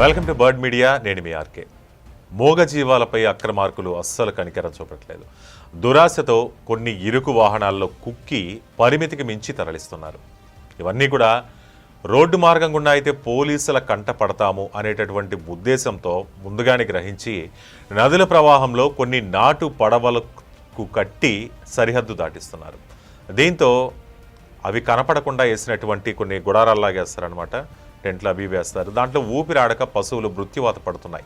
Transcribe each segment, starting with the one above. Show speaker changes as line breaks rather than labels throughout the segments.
Welcome to bird media. నేను మీ RK. మూగజీవాలపై అక్రమార్కులు అస్సలు కనికరం చూపట్లేదు. దురాశతో కొన్ని ఇరుకు వాహనాల్లో కుక్కి పరిమితికి మించి తరలిస్తున్నారు. ఇవన్నీ కూడా రోడ్డు మార్గం గుండా అయితే పోలీసుల కంట పడతాము అనేటటువంటి ఉద్దేశంతో ముందుగానే గ్రహించి నదుల ప్రవాహంలో కొన్ని నాటు పడవలకు కట్టి సరిహద్దు దాటిస్తున్నారు. దీంతో అవి కనపడకుండా వేసినటువంటి కొన్ని గుడారాల్లాగా వేస్తారనమాట. టెంట్లు అవి వేస్తారు. దాంట్లో ఊపిరాడక పశువులు మృత్యువాత పడుతున్నాయి.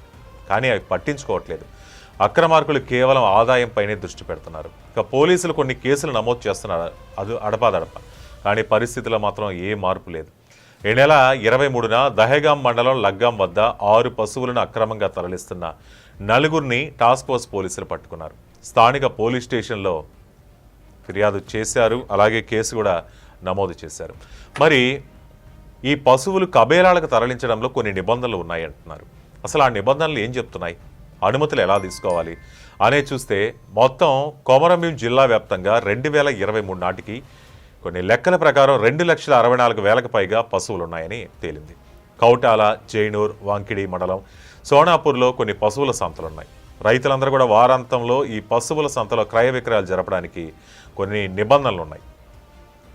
కానీ అవి పట్టించుకోవట్లేదు. అక్రమార్కులు కేవలం ఆదాయంపైనే దృష్టి పెడుతున్నారు. ఇక పోలీసులు కొన్ని కేసులు నమోదు చేస్తున్నారు, అది అడపాదడప. కానీ పరిస్థితిలో మాత్రం ఏ మార్పు లేదు. ఈ నెల 23న దహేగాం మండలం లగ్గాం వద్ద 6 పశువులను అక్రమంగా తరలిస్తున్న 4గురిని టాస్క్ ఫోర్స్ పోలీసులు పట్టుకున్నారు. స్థానిక పోలీస్ స్టేషన్లో ఫిర్యాదు చేశారు. అలాగే కేసు కూడా నమోదు చేశారు. మరి ఈ పశువులు కబేలాలకు తరలించడంలో కొన్ని నిబంధనలు ఉన్నాయి అంటున్నారు. అసలు ఆ నిబంధనలు ఏం చెప్తున్నాయి, అనుమతులు ఎలా తీసుకోవాలి అనే చూస్తే మొత్తం కొమరంభీం జిల్లా వ్యాప్తంగా 2023 నాటికి కొన్ని లెక్కల ప్రకారం 2,64,000కు పైగా పశువులు ఉన్నాయని తేలింది. కౌటాల, జైనూర్, వాంకిడి మండలం సోనాపూర్లో కొన్ని పశువుల సంతలున్నాయి. రైతులందరూ కూడా వారాంతంలో ఈ పశువుల సంతలో క్రయ విక్రయాలు జరపడానికి కొన్ని నిబంధనలు ఉన్నాయి.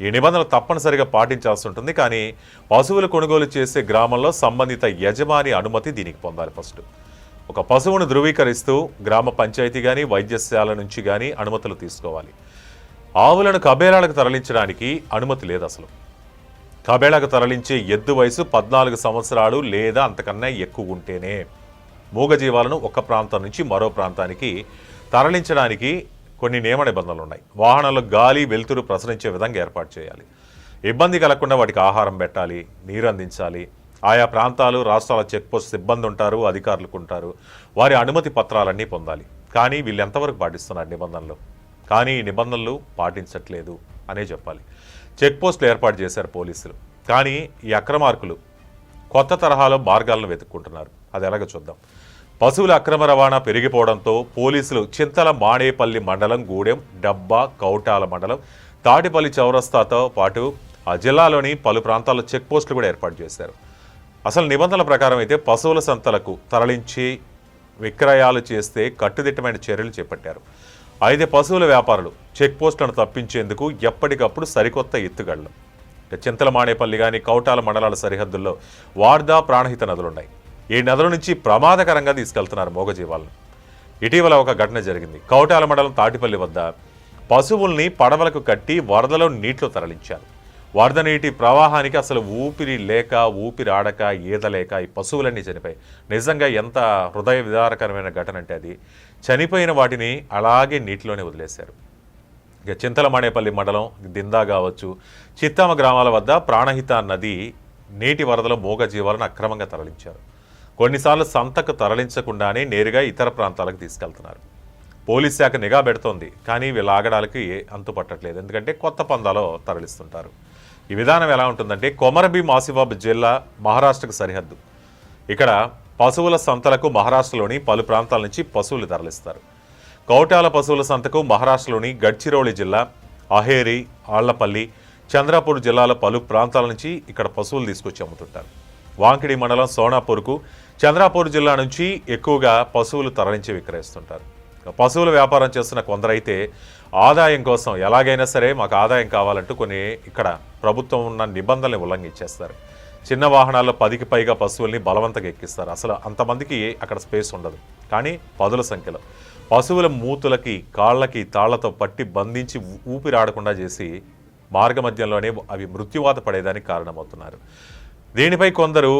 ఈ నిబంధనలు తప్పనిసరిగా పాటించాల్సి ఉంటుంది. కానీ పశువులు కొనుగోలు చేసే గ్రామంలో సంబంధిత యజమాని అనుమతి దీనికి పొందాలి. ఫస్ట్ ఒక పశువును ధృవీకరిస్తూ గ్రామ పంచాయతీ కానీ వైద్యశాల నుంచి కానీ అనుమతులు తీసుకోవాలి. ఆవులను కబేలాలకు తరలించడానికి అనుమతి లేదు. అసలు కబేలాకు తరలించే ఎద్దు వయసు 14 సంవత్సరాలు లేదా అంతకన్నా ఎక్కువ ఉంటేనే మూగజీవాలను ఒక ప్రాంతం నుంచి మరో ప్రాంతానికి తరలించడానికి కొన్ని నియమ నిబంధనలు ఉన్నాయి. వాహనాల్లో గాలి, వెలుతురు ప్రసరించే విధంగా ఏర్పాటు చేయాలి. ఇబ్బంది కలగకుండా వాటికి ఆహారం పెట్టాలి, నీరు అందించాలి. ఆయా ప్రాంతాలు, రాష్ట్రాల చెక్పోస్ట్ సిబ్బంది ఉంటారు, అధికారులకు ఉంటారు. వారి అనుమతి పత్రాలన్నీ పొందాలి. కానీ వీళ్ళు ఎంతవరకు పాటిస్తున్నారు నిబంధనలు? కానీ ఈ నిబంధనలు పాటించట్లేదు అనే చెప్పాలి. చెక్పోస్టులు ఏర్పాటు చేశారు పోలీసులు. కానీ ఈ అక్రమార్కులు కొత్త తరహాలో మార్గాలను వెతుక్కుంటున్నారు. అది ఎలాగో చూద్దాం. పశువుల అక్రమ రవాణా పెరిగిపోవడంతో పోలీసులు చింతల మాడేపల్లి మండలం, గూడెం, డబ్బా, కౌటాల మండలం, తాటిపల్లి చౌరస్తాతో పాటు ఆ జిల్లాలోని పలు ప్రాంతాల్లో చెక్పోస్టులు కూడా ఏర్పాటు చేశారు. అసలు నిబంధనల ప్రకారం అయితే పశువుల సంతలకు తరలించి విక్రయాలు చేస్తే కట్టుదిట్టమైన చర్యలు చేపట్టారు. అయితే పశువుల వ్యాపారులు చెక్పోస్టులను తప్పించేందుకు ఎప్పటికప్పుడు సరికొత్త ఎత్తుగడలు. చింతల మాడేపల్లి కానీ కౌటాల మండలాల సరిహద్దుల్లో వార్దా, ప్రాణహిత నదులున్నాయి. ఈ నదుల నుంచి ప్రమాదకరంగా తీసుకెళ్తున్నారు మూగజీవాలను. ఇటీవల ఒక ఘటన జరిగింది. కౌటాల మండలం తాటిపల్లి వద్ద పశువుల్ని పడవలకు కట్టి వరదలో నీటిలో తరలించారు. వరద నీటి ప్రవాహానికి అసలు ఊపిరి లేక, ఊపిరి ఆడక, ఈదలేక ఈ పశువులన్నీ చనిపోయి. నిజంగా ఎంత హృదయ విదారకరమైన ఘటన అంటే అది. చనిపోయిన వాటిని అలాగే నీటిలోనే వదిలేశారు. ఇక చింతలమాడేపల్లి మండలం దిందా కావచ్చు, చిత్తామ గ్రామాల వద్ద ప్రాణహిత నది నీటి వరదలో మూగజీవాలను అక్రమంగా తరలించారు. కొన్నిసార్లు సంతకు తరలించకుండానే నేరుగా ఇతర ప్రాంతాలకు తీసుకెళ్తున్నారు. పోలీస్ శాఖ నిఘా పెడుతోంది. కానీ వీళ్ళ ఆగడాలకి అంతు పట్టట్లేదు. ఎందుకంటే కొత్త పందాలో తరలిస్తుంటారు. ఈ విధానం ఎలా ఉంటుందంటే కొమరంభీం ఆసిఫాబాద్ జిల్లా మహారాష్ట్రకు సరిహద్దు. ఇక్కడ పశువుల సంతలకు మహారాష్ట్రలోని పలు ప్రాంతాల నుంచి పశువులు తరలిస్తారు. కౌటాల పశువుల సంతకు మహారాష్ట్రలోని గడ్చిరోలి జిల్లా, అహేరి, ఆళ్లపల్లి, చంద్రాపూర్ జిల్లాల పలు ప్రాంతాల నుంచి ఇక్కడ పశువులు తీసుకొచ్చి అమ్ముతుంటారు. వాంకిడి మండలం సోనాపూర్కు చంద్రాపూర్ జిల్లా నుంచి ఎక్కువగా పశువులు తరలించి విక్రయిస్తుంటారు. పశువుల వ్యాపారం చేస్తున్న కొందరైతే ఆదాయం కోసం ఎలాగైనా సరే మాకు ఆదాయం కావాలంటూ కొన్ని ఇక్కడ ప్రభుత్వం ఉన్న నిబంధనలు ఉల్లంఘించేస్తారు. చిన్న వాహనాల్లో 10కి పైగా పశువుల్ని బలవంతంగా ఎక్కిస్తారు. అసలు అంతమందికి అక్కడ స్పేస్ ఉండదు. కానీ పదుల సంఖ్యలో పశువుల మూతులకి, కాళ్ళకి తాళ్లతో పట్టి బంధించి ఊపిరాడకుండా చేసి మార్గ మధ్యంలోనే అవి మృత్యువాత పడేదానికి కారణమవుతున్నారు. దీనిపై కొందరు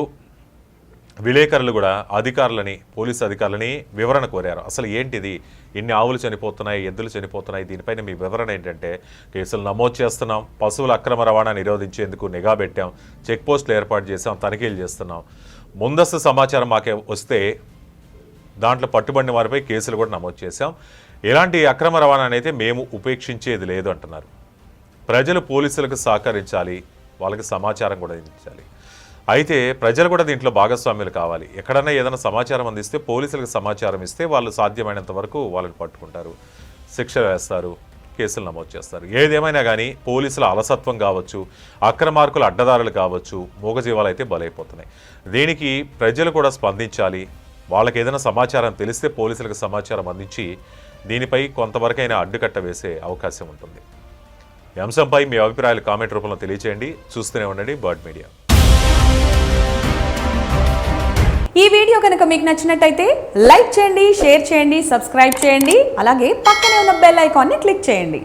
విలేకరులు కూడా అధికారులని, పోలీసు అధికారులని వివరణ కోరారు. అసలు ఏంటిది, ఇన్ని ఆవులు చనిపోతున్నాయి, ఎద్దులు చనిపోతున్నాయి, దీనిపైన మీ వివరణ ఏంటంటే కేసులు నమోదు చేస్తున్నాం, పశువుల అక్రమ రవాణా నిరోధించేందుకు నిఘా పెట్టాం, చెక్ పోస్టులు ఏర్పాటు చేసాం, తనిఖీలు చేస్తున్నాం, ముందస్తు సమాచారం మాకే వస్తే దాంట్లో పట్టుబడిన వారిపై కేసులు కూడా నమోదు చేశాం, ఇలాంటి అక్రమ రవాణాని అయితే మేము ఉపేక్షించేది లేదు అంటున్నారు. ప్రజలు పోలీసులకు సహకరించాలి, వాళ్ళకి సమాచారం కూడా ఇచ్చాలి. అయితే ప్రజలు కూడా దీంట్లో భాగస్వామ్యులు కావాలి. ఎక్కడన్నా ఏదైనా సమాచారం అందిస్తే పోలీసులకు సమాచారం ఇస్తే వాళ్ళు సాధ్యమైనంత వరకు వాళ్ళని పట్టుకుంటారు, శిక్ష వేస్తారు, కేసులు నమోదు చేస్తారు. ఏదేమైనా కానీ పోలీసుల అలసత్వం కావచ్చు, అక్రమార్కుల అడ్డదారులు కావచ్చు, మూగజీవాలు అయితే బలైపోతున్నాయి. దీనికి ప్రజలు కూడా స్పందించాలి. వాళ్ళకి ఏదైనా సమాచారం తెలిస్తే పోలీసులకు సమాచారం అందించి దీనిపై కొంతవరకైనా అడ్డుకట్ట వేసే అవకాశం ఉంటుంది. ఈ అంశంపై మీ అభిప్రాయాలు కామెంట్ రూపంలో తెలియజేయండి. చూస్తూనే ఉండండి బర్డ్ మీడియా.
ఈ వీడియో కనుక మీకు నచ్చినట్టయితే లైక్ చేయండి, షేర్ చేయండి, సబ్స్క్రైబ్ చేయండి. అలాగే పక్కనే ఉన్న బెల్ ఐకాన్ని క్లిక్ చేయండి.